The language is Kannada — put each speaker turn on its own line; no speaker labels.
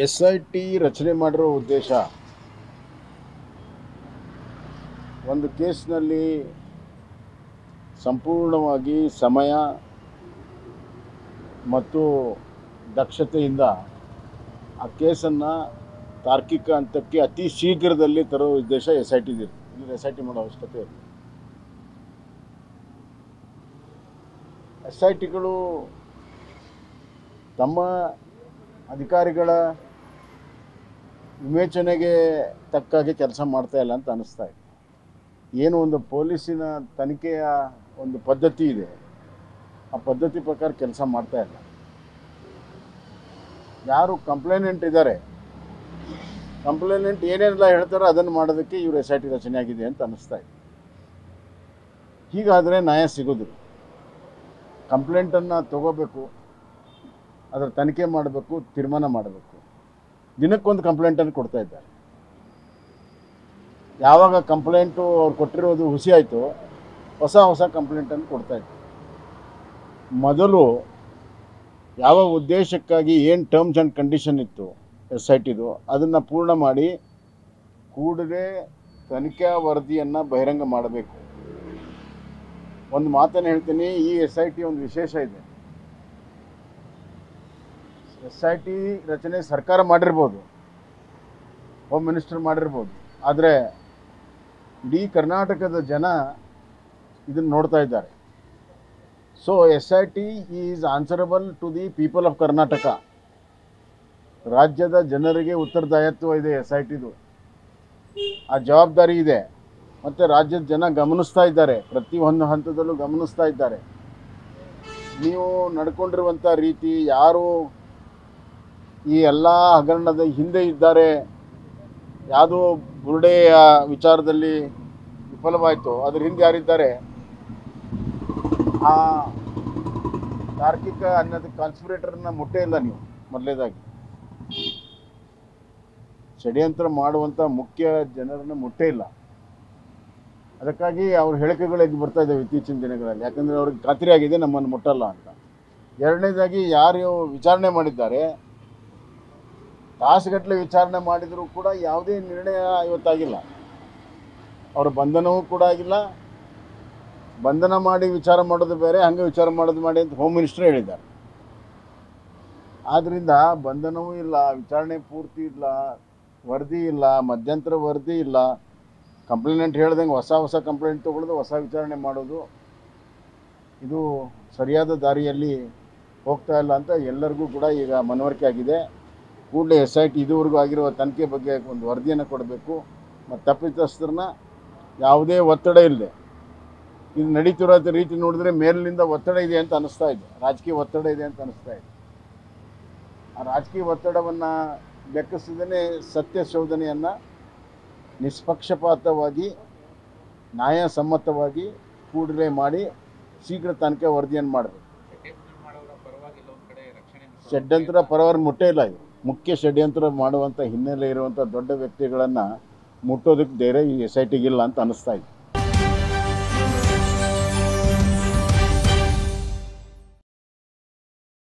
SIT ರಚನೆ ಮಾಡಿರೋ ಉದ್ದೇಶ ಒಂದು ಕೇಸ್ನಲ್ಲಿ ಸಂಪೂರ್ಣವಾಗಿ ಸಮಯ ಮತ್ತು ದಕ್ಷತೆಯಿಂದ ಆ ಕೇಸನ್ನು ತಾರ್ಕಿಕ ಹಂತಕ್ಕೆ ಅತಿ ಶೀಘ್ರದಲ್ಲಿ ತರೋ ಉದ್ದೇಶ SIT ಇದೆ. ಇಲ್ಲಿ SIT ಮಾಡೋ ಅವಶ್ಯಕತೆ ಇಲ್ಲ. SITಗಳು ತಮ್ಮ ಅಧಿಕಾರಿಗಳ ವಿವೇಚನೆಗೆ ತಕ್ಕಾಗೆ ಕೆಲಸ ಮಾಡ್ತಾ ಇಲ್ಲ ಅಂತ ಅನಿಸ್ತಾ ಇದೆ. ಏನು ಒಂದು ಪೊಲೀಸಿನ ತನಿಖೆಯ ಒಂದು ಪದ್ಧತಿ ಇದೆ, ಆ ಪದ್ಧತಿ ಪ್ರಕಾರ ಕೆಲಸ ಮಾಡ್ತಾ ಇಲ್ಲ. ಯಾರು ಕಂಪ್ಲೇನೆಂಟ್ ಇದ್ದಾರೆ, ಕಂಪ್ಲೇನೆಂಟ್ ಏನೇನೆಲ್ಲ ಹೇಳ್ತಾರೋ ಅದನ್ನು ಮಾಡೋದಕ್ಕೆ ಇವರು SIT ರಚನೆ ಆಗಿದೆ ಅಂತ ಅನಿಸ್ತಾ ಇದೆ. ಹೀಗಾದರೆ ನ್ಯಾಯ ಸಿಗೋದಿಲ್ಲ. ಕಂಪ್ಲೇಂಟನ್ನು ತಗೋಬೇಕು, ಅದರ ತನಿಖೆ ಮಾಡಬೇಕು, ತೀರ್ಮಾನ ಮಾಡಬೇಕು. ದಿನಕ್ಕೊಂದು ಕಂಪ್ಲೇಂಟನ್ನು ಕೊಡ್ತಾ ಇದ್ದಾರೆ. ಯಾವಾಗ ಕಂಪ್ಲೇಂಟು ಅವ್ರು ಕೊಟ್ಟಿರೋದು ಹುಸಿ ಆಯಿತು, ಹೊಸ ಕಂಪ್ಲೇಂಟನ್ನು ಕೊಡ್ತಾ ಇದ್ದಾರೆ. ಮೊದಲು ಯಾವ ಉದ್ದೇಶಕ್ಕಾಗಿ ಏನು ಟರ್ಮ್ಸ್ ಆ್ಯಂಡ್ ಕಂಡೀಷನ್ ಇತ್ತು SITದು, ಅದನ್ನು ಪೂರ್ಣ ಮಾಡಿ ಕೂಡಲೇ ತನಿಖಾ ವರದಿಯನ್ನು ಬಹಿರಂಗ ಮಾಡಬೇಕು. ಒಂದು ಮಾತನ್ನು ಹೇಳ್ತೀನಿ, ಈ SIT ಒಂದು ವಿಶೇಷ ಇದೆ. SIT ರಚನೆ ಸರ್ಕಾರ ಮಾಡಿರ್ಬೋದು, ಹೋಮ್ ಮಿನಿಸ್ಟರ್ ಮಾಡಿರ್ಬೋದು, ಆದರೆ ಇಡೀ ಕರ್ನಾಟಕದ ಜನ ಇದನ್ನು ನೋಡ್ತಾ ಇದ್ದಾರೆ. So SIT is answerable to the people of Karnataka. ರಾಜ್ಯದ ಜನರಿಗೆ ಉತ್ತರದಾಯಿತ್ವ ಇದೆ SITದು, ಆ ಜವಾಬ್ದಾರಿ ಇದೆ. ಮತ್ತು ರಾಜ್ಯದ ಜನ ಗಮನಿಸ್ತಾ ಇದ್ದಾರೆ, ಪ್ರತಿಯೊಂದು ಹಂತದಲ್ಲೂ ಗಮನಿಸ್ತಾ ಇದ್ದಾರೆ. ನೀವು ನಡ್ಕೊಂಡಿರುವಂಥ ರೀತಿ, ಯಾರು ಈ ಎಲ್ಲ ಹಗರಣದ ಹಿಂದೆ ಇದ್ದಾರೆ, ಯಾವುದೋ ಬುರುಡೆಯ ವಿಚಾರದಲ್ಲಿ ವಿಫಲವಾಯಿತು, ಅದ್ರ ಹಿಂದೆ ಯಾರಿದ್ದಾರೆ, ಆ ತಾರ್ಕಿಕ ಅನ್ನೋದು ಕಾನ್ಸ್ಪಿರೇಟರ್ನ ಮುಟ್ಟೇ ಇಲ್ಲ ನೀವು. ಮೊದಲೇದಾಗಿ ಷಡ್ಯಂತ್ರ ಮಾಡುವಂಥ ಮುಖ್ಯ ಜನರನ್ನು ಮುಟ್ಟೇ ಇಲ್ಲ. ಅದಕ್ಕಾಗಿ ಅವ್ರ ಹೇಳಿಕೆಗಳು ಎದ್ದು ಬರ್ತಾ ಇದ್ದಾವೆ ಇತ್ತೀಚಿನ ದಿನಗಳಲ್ಲಿ. ಯಾಕಂದರೆ ಅವ್ರಿಗೆ ಖಾತ್ರಿ ಆಗಿದೆ ನಮ್ಮನ್ನು ಮುಟ್ಟಲ್ಲ ಅಂತ. ಎರಡನೇದಾಗಿ ಯಾರು ವಿಚಾರಣೆ ಮಾಡಿದ್ದಾರೆ, ತಾಸುಗಟ್ಟಲೆ ವಿಚಾರಣೆ ಮಾಡಿದರೂ ಕೂಡ ಯಾವುದೇ ನಿರ್ಣಯ ಇವತ್ತಾಗಿಲ್ಲ. ಅವರ ಬಂಧನವೂ ಕೂಡ ಆಗಿಲ್ಲ. ಬಂಧನ ಮಾಡಿ ವಿಚಾರ ಮಾಡೋದು ಬೇರೆ, ಹಂಗೆ ವಿಚಾರ ಮಾಡೋದು ಮಾಡಿ ಅಂತ ಹೋಮ್ ಮಿನಿಸ್ಟರ್ ಹೇಳಿದ್ದಾರೆ. ಆದ್ದರಿಂದ ಬಂಧನವೂ ಇಲ್ಲ, ವಿಚಾರಣೆ ಪೂರ್ತಿ ಇಲ್ಲ, ವರದಿ ಇಲ್ಲ, ಮಧ್ಯಂತರ ವರದಿ ಇಲ್ಲ. ಕಂಪ್ಲೇನೆಂಟ್ ಹೇಳ್ದಂಗೆ ಹೊಸ ಕಂಪ್ಲೇಂಟ್ ತೊಗೊಳ್ಳೋದು, ಹೊಸ ವಿಚಾರಣೆ ಮಾಡೋದು, ಇದು ಸರಿಯಾದ ದಾರಿಯಲ್ಲಿ ಹೋಗ್ತಾ ಇಲ್ಲ ಅಂತ ಎಲ್ಲರಿಗೂ ಕೂಡ ಈಗ ಮನವರಿಕೆ ಆಗಿದೆ. ಕೂಡಲೇ SIT ಇದುವರೆಗೂ ಆಗಿರುವ ತನಿಖೆ ಬಗ್ಗೆ ಒಂದು ವರದಿಯನ್ನು ಕೊಡಬೇಕು. ಮತ್ತು ತಪ್ಪಿತಸ್ಥರನ್ನ ಯಾವುದೇ ಒತ್ತಡ ಇಲ್ಲದೆ, ಇದು ನಡೀತಿರೋ ರೀತಿ ನೋಡಿದ್ರೆ ಮೇಲಿನಿಂದ ಒತ್ತಡ ಇದೆ ಅಂತ ಅನ್ನಿಸ್ತಾ ಇದೆ, ರಾಜಕೀಯ ಒತ್ತಡ ಇದೆ ಅಂತ ಅನ್ನಿಸ್ತಾ ಇದೆ. ಆ ರಾಜಕೀಯ ಒತ್ತಡವನ್ನು ಲೆಕ್ಕಿಸದೇ ಸತ್ಯ ಶೋಧನೆಯನ್ನು ನಿಷ್ಪಕ್ಷಪಾತವಾಗಿ, ನ್ಯಾಯಸಮ್ಮತವಾಗಿ ಕೂಡಲೇ ಮಾಡಿ ಶೀಘ್ರ ತನಿಖೆ ವರದಿಯನ್ನು ಮಾಡಬೇಕು. ಷಡ್ಯಂತ್ರ ಪರವಾಗಿ ಮುಟ್ಟೇ ಇಲ್ಲ. ಇದು ಮುಖ್ಯ ಷಡ್ಯಂತ್ರ ಮಾಡುವಂಥ ಹಿನ್ನೆಲೆ ಇರುವಂಥ ದೊಡ್ಡ ವ್ಯಕ್ತಿಗಳನ್ನು ಮುಟ್ಟೋದಕ್ಕೆ ಧೈರ್ಯ ಈ SITಗಿಲ್ಲ ಅಂತ ಅನ್ನಿಸ್ತಾ ಇದೆ.